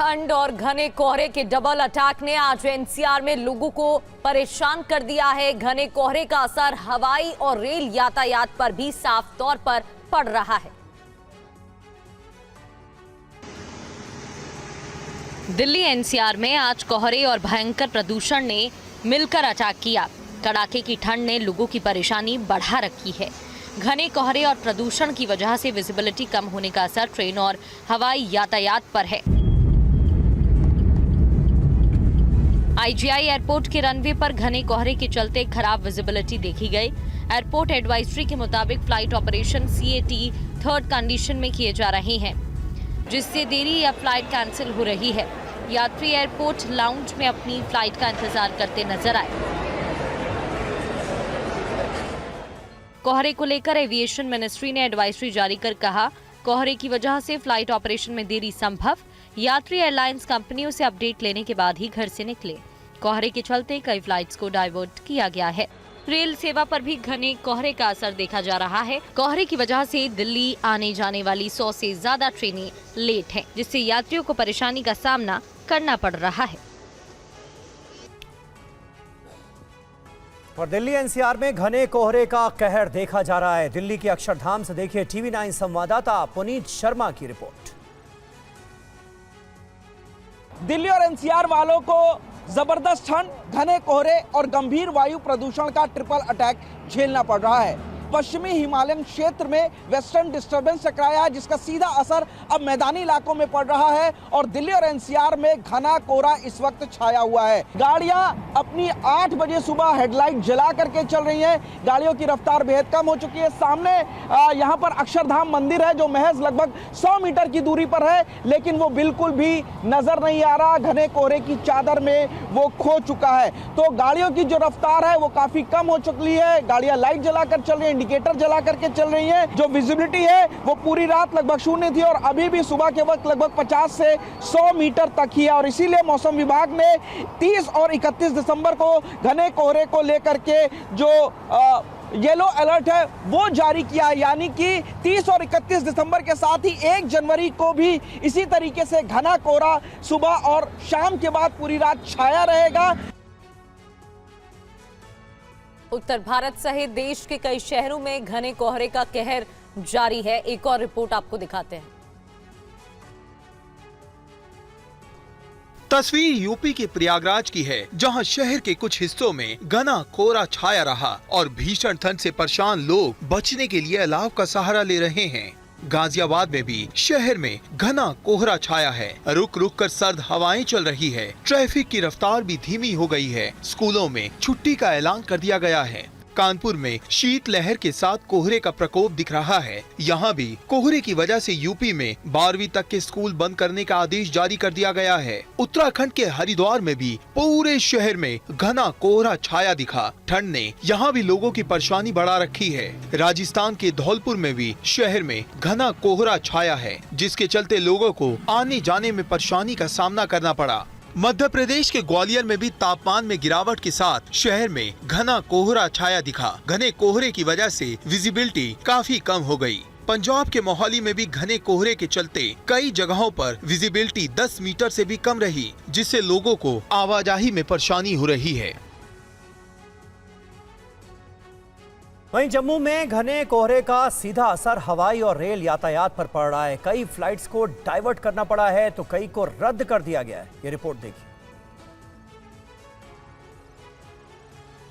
ठंड और घने कोहरे के डबल अटैक ने आज एनसीआर में लोगों को परेशान कर दिया है। घने कोहरे का असर हवाई और रेल यातायात पर भी साफ तौर पर पड़ रहा है। दिल्ली एनसीआर में आज कोहरे और भयंकर प्रदूषण ने मिलकर अटैक किया। कड़ाके की ठंड ने लोगों की परेशानी बढ़ा रखी है। घने कोहरे और प्रदूषण की वजह से विजिबिलिटी कम होने का असर ट्रेन और हवाई यातायात पर है। आईजीआई एयरपोर्ट के रनवे पर घने कोहरे के चलते खराब विजिबिलिटी देखी गई। एयरपोर्ट एडवाइजरी के मुताबिक flight operation CAT third condition में किए जा रहे हैं, जिससे देरी या फ्लाइट कैंसिल हो रही है। यात्री एयरपोर्ट लाउंज में अपनी फ्लाइट का इंतजार करते नजर आए। कोहरे को लेकर एविएशन मिनिस्ट्री ने एडवाइजरी जारी कर कहा, कोहरे की वजह से फ्लाइट ऑपरेशन में देरी संभव। यात्री एयरलाइंस कंपनियों से अपडेट लेने के बाद ही घर से निकले। कोहरे के चलते कई फ्लाइट्स को डाइवर्ट किया गया है। रेल सेवा पर भी घने कोहरे का असर देखा जा रहा है। कोहरे की वजह से दिल्ली आने जाने वाली 100 से ज्यादा ट्रेनें लेट हैं, जिससे यात्रियों को परेशानी का सामना करना पड़ रहा है। और दिल्ली एनसीआर में घने कोहरे का कहर देखा जा रहा है। दिल्ली के अक्षरधाम से देखिए टीवी 9 संवाददाता पुनीत शर्मा की रिपोर्ट। दिल्ली और एनसीआर वालों को जबरदस्त ठंड, घने कोहरे और गंभीर वायु प्रदूषण का ट्रिपल अटैक झेलना पड़ रहा है। पश्चिमी हिमालयन क्षेत्र में वेस्टर्न डिस्टर्बेंस टकराया है, जिसका सीधा असर अब मैदानी इलाकों में पड़ रहा है और दिल्ली और एनसीआर में घना कोहरा इस वक्त छाया हुआ है। गाड़ियां अपनी 8 बजे सुबह हेडलाइट जला करके चल रही हैं। गाड़ियों की रफ्तार बेहद कम हो चुकी है। सामने यहां पर अक्षरधाम मंदिर है, जो महज लगभग 100 मीटर की दूरी पर है, लेकिन वो बिल्कुल भी नजर नहीं आ रहा। घने कोहरे की चादर में वो खो चुका है। तो गाड़ियों की जो रफ्तार है वो काफी कम हो चुकी है। गाड़ियां लाइट जलाकर चल रही है, इंडिकेटर जला करके चल रही है। जो विजिबिलिटी है वो पूरी रात लगभग शून्य थी और अभी भी सुबह के वक्त लगभग 50 से 100 मीटर तक ही है। और इसीलिए मौसम विभाग ने 30 और 31 दिसंबर को घने कोहरे को लेकर के जो येलो अलर्ट है वो जारी किया है, यानी कि 30 और 31 दिसंबर के साथ ही 1 जनवरी को भी इसी तरीके से घना कोहरा सुबह और शाम के बाद पूरी रात छाया रहेगा। उत्तर भारत सहित देश के कई शहरों में घने कोहरे का कहर जारी है। एक और रिपोर्ट आपको दिखाते हैं। तस्वीर यूपी के प्रयागराज की है, जहां शहर के कुछ हिस्सों में घना कोहरा छाया रहा और भीषण ठंड से परेशान लोग बचने के लिए अलाव का सहारा ले रहे हैं। गाजियाबाद में भी शहर में घना कोहरा छाया है। रुक रुक कर सर्द हवाएं चल रही है। ट्रैफिक की रफ्तार भी धीमी हो गई है। स्कूलों में छुट्टी का ऐलान कर दिया गया है। कानपुर में शीत लहर के साथ कोहरे का प्रकोप दिख रहा है। यहाँ भी कोहरे की वजह से यूपी में 12वीं तक के स्कूल बंद करने का आदेश जारी कर दिया गया है। उत्तराखंड के हरिद्वार में भी पूरे शहर में घना कोहरा छाया दिखा। ठंड ने यहाँ भी लोगों की परेशानी बढ़ा रखी है। राजस्थान के धौलपुर में भी शहर में घना कोहरा छाया है, जिसके चलते लोगों को आने जाने में परेशानी का सामना करना पड़ा। मध्य प्रदेश के ग्वालियर में भी तापमान में गिरावट के साथ शहर में घना कोहरा छाया दिखा। घने कोहरे की वजह से विजिबिलिटी काफी कम हो गई। पंजाब के मोहाली में भी घने कोहरे के चलते कई जगहों पर विजिबिलिटी 10 मीटर से भी कम रही, जिससे लोगों को आवाजाही में परेशानी हो रही है। वहीं जम्मू में घने कोहरे का सीधा असर हवाई और रेल यातायात पर पड़ रहा है। कई फ्लाइट्स को डाइवर्ट करना पड़ा है तो कई को रद्द कर दिया गया है। ये रिपोर्ट देखिए।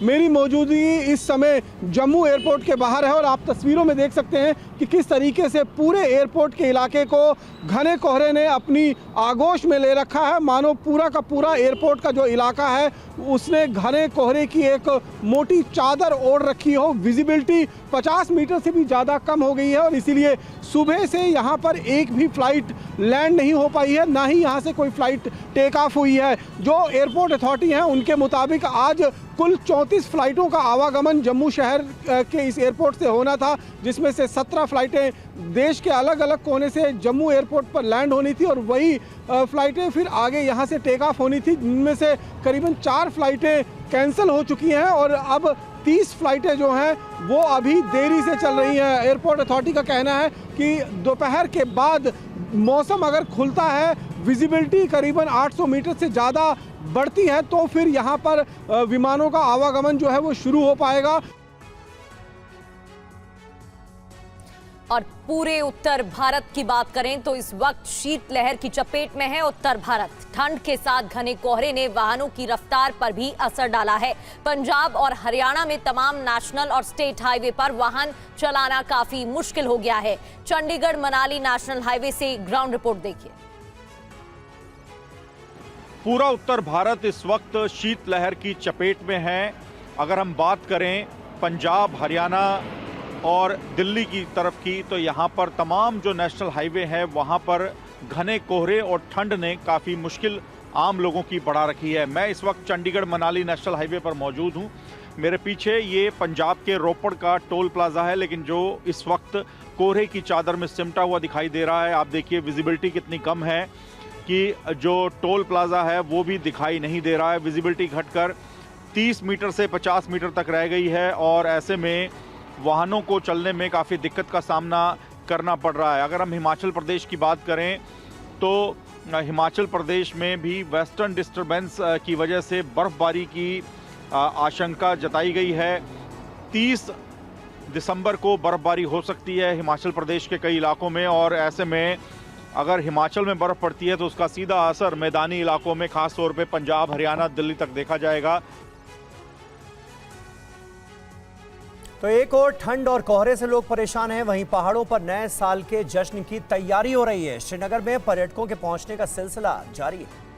मेरी मौजूदगी इस समय जम्मू एयरपोर्ट के बाहर है और आप तस्वीरों में देख सकते हैं कि किस तरीके से पूरे एयरपोर्ट के इलाके को घने कोहरे ने अपनी आगोश में ले रखा है। मानो पूरा का पूरा एयरपोर्ट का जो इलाका है उसने घने कोहरे की एक मोटी चादर ओढ़ रखी हो। विजिबिलिटी 50 मीटर से भी ज़्यादा कम हो गई है और इसीलिए सुबह से यहाँ पर एक भी फ्लाइट लैंड नहीं हो पाई है, ना ही यहाँ से कोई फ्लाइट टेक ऑफ हुई है। जो एयरपोर्ट अथॉरिटी हैं उनके मुताबिक आज कुल 34 फ्लाइटों का आवागमन जम्मू शहर के इस एयरपोर्ट से होना था, जिसमें से 17 फ्लाइटें देश के अलग अलग कोने से जम्मू एयरपोर्ट पर लैंड होनी थी और वही फ्लाइटें फिर आगे यहाँ से टेक ऑफ होनी थी, जिनमें से करीबन 4 फ्लाइटें कैंसिल हो चुकी हैं और अब 30 फ्लाइटें जो हैं वो अभी देरी से चल रही हैं। एयरपोर्ट अथॉरिटी का कहना है कि दोपहर के बाद मौसम अगर खुलता है, विजिबिलिटी करीबन 800 मीटर से ज़्यादा बढ़ती है तो फिर यहाँ पर विमानों का आवागमन जो है वो शुरू हो पाएगा। और पूरे उत्तर भारत की बात करें तो इस वक्त शीतलहर की चपेट में है उत्तर भारत। ठंड के साथ घने कोहरे ने वाहनों की रफ्तार पर भी असर डाला है। पंजाब और हरियाणा में तमाम नेशनल और स्टेट हाईवे पर वाहन चलाना काफी मुश्किल हो गया है। चंडीगढ़ मनाली नेशनल हाईवे से ग्राउंड रिपोर्ट देखिए। पूरा उत्तर भारत इस वक्त शीतलहर की चपेट में है। अगर हम बात करें पंजाब, हरियाणा और दिल्ली की तरफ की, तो यहाँ पर तमाम जो नेशनल हाईवे है वहाँ पर घने कोहरे और ठंड ने काफ़ी मुश्किल आम लोगों की बढ़ा रखी है। मैं इस वक्त चंडीगढ़ मनाली नेशनल हाईवे पर मौजूद हूँ। मेरे पीछे ये पंजाब के रोपड़ का टोल प्लाजा है, लेकिन जो इस वक्त कोहरे की चादर में सिमटा हुआ दिखाई दे रहा है। आप देखिए विजिबिलिटी कितनी कम है कि जो टोल प्लाजा है वो भी दिखाई नहीं दे रहा है। विजिबिलिटी घटकर 30 मीटर से 50 मीटर तक रह गई है और ऐसे में वाहनों को चलने में काफ़ी दिक्कत का सामना करना पड़ रहा है। अगर हम हिमाचल प्रदेश की बात करें तो हिमाचल प्रदेश में भी वेस्टर्न डिस्टर्बेंस की वजह से बर्फबारी की आशंका जताई गई है। 30 दिसंबर को बर्फबारी हो सकती है हिमाचल प्रदेश के कई इलाकों में और ऐसे में अगर हिमाचल में बर्फ़ पड़ती है तो उसका सीधा असर मैदानी इलाकों में, खास तौर पे पंजाब, हरियाणा, दिल्ली तक देखा जाएगा। तो एक और ठंड और कोहरे से लोग परेशान हैं, वहीं पहाड़ों पर नए साल के जश्न की तैयारी हो रही है। श्रीनगर में पर्यटकों के पहुंचने का सिलसिला जारी है।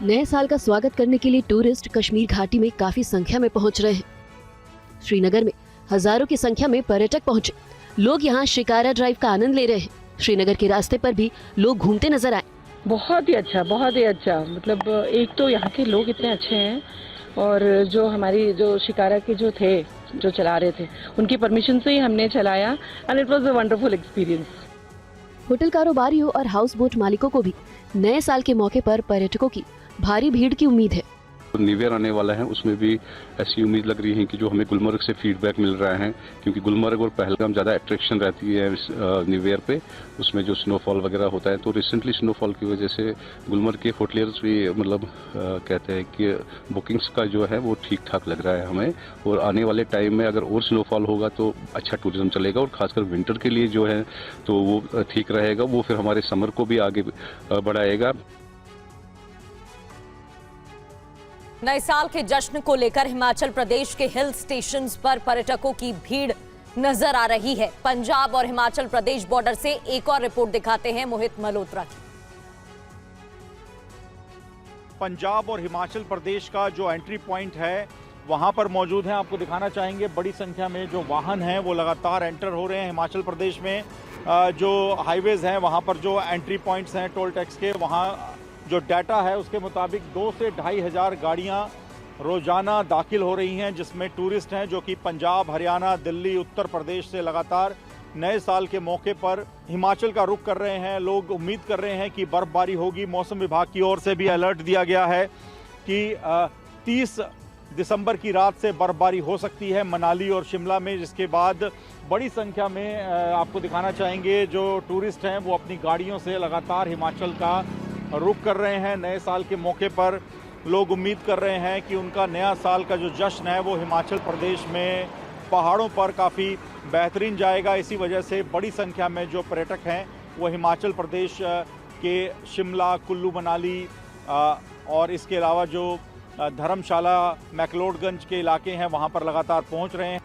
नए साल का स्वागत करने के लिए टूरिस्ट कश्मीर घाटी में काफी संख्या में पहुंच रहे हैं। श्रीनगर में हजारों की संख्या में पर्यटक पहुंचे। लोग यहां शिकारा ड्राइव का आनंद ले रहे हैं। श्रीनगर के रास्ते पर भी लोग घूमते नजर आए। बहुत ही अच्छा। मतलब एक तो यहाँ के लोग इतने अच्छे हैं और जो हमारी जो शिकारा के जो चला रहे थे उनकी परमिशन से ही हमने चलाया and it was a wonderful experience. Hotel कारोबारियों और हाउस बोट मालिकों को भी नए साल के मौके पर पर्यटकों की भारी भीड़ की उम्मीद है। न्यू ईयर आने वाला है, उसमें भी ऐसी उम्मीद लग रही है कि जो हमें गुलमर्ग से फीडबैक मिल रहा है, क्योंकि गुलमर्ग और पहलगाम ज़्यादा अट्रैक्शन रहती है न्यू ईयर पे, उसमें जो स्नोफॉल वगैरह होता है। तो रिसेंटली स्नोफॉल की वजह से गुलमर्ग के होटलियर्स भी मतलब कहते हैं कि बुकिंग्स का जो है वो ठीक ठाक लग रहा है हमें। और आने वाले टाइम में अगर और स्नोफॉल होगा तो अच्छा टूरिज्म चलेगा और खासकर विंटर के लिए जो है तो वो ठीक रहेगा। वो फिर हमारे समर को भी आगे बढ़ाएगा। नए साल के जश्न को लेकर हिमाचल प्रदेश के हिल स्टेशंस पर पर्यटकों की भीड़ नजर आ रही है। पंजाब और हिमाचल प्रदेश बॉर्डर से एक और रिपोर्ट दिखाते हैं मोहित मल्होत्रा की। पंजाब और हिमाचल प्रदेश का जो एंट्री पॉइंट है वहां पर मौजूद है। आपको दिखाना चाहेंगे बड़ी संख्या में जो वाहन हैं वो लगातार एंटर हो रहे हैं हिमाचल प्रदेश में। जो हाईवेज हैं वहां पर जो एंट्री पॉइंट्स हैं टोल टैक्स के, वहां जो डाटा है उसके मुताबिक 2 से 2,500 गाड़ियां रोजाना दाखिल हो रही हैं, जिसमें टूरिस्ट हैं जो कि पंजाब, हरियाणा, दिल्ली, उत्तर प्रदेश से लगातार नए साल के मौके पर हिमाचल का रुख कर रहे हैं। लोग उम्मीद कर रहे हैं कि बर्फबारी होगी। मौसम विभाग की ओर से भी अलर्ट दिया गया है कि 30 दिसंबर की रात से बर्फबारी हो सकती है मनाली और शिमला में, जिसके बाद बड़ी संख्या में आपको दिखाना चाहेंगे जो टूरिस्ट हैं वो अपनी गाड़ियों से लगातार हिमाचल का रुख कर रहे हैं। नए साल के मौके पर लोग उम्मीद कर रहे हैं कि उनका नया साल का जो जश्न है वो हिमाचल प्रदेश में पहाड़ों पर काफ़ी बेहतरीन जाएगा। इसी वजह से बड़ी संख्या में जो पर्यटक हैं वो हिमाचल प्रदेश के शिमला, कुल्लू मनाली और इसके अलावा जो धर्मशाला, मैक्लोडगंज के इलाके हैं वहाँ पर लगातार पहुँच रहे हैं।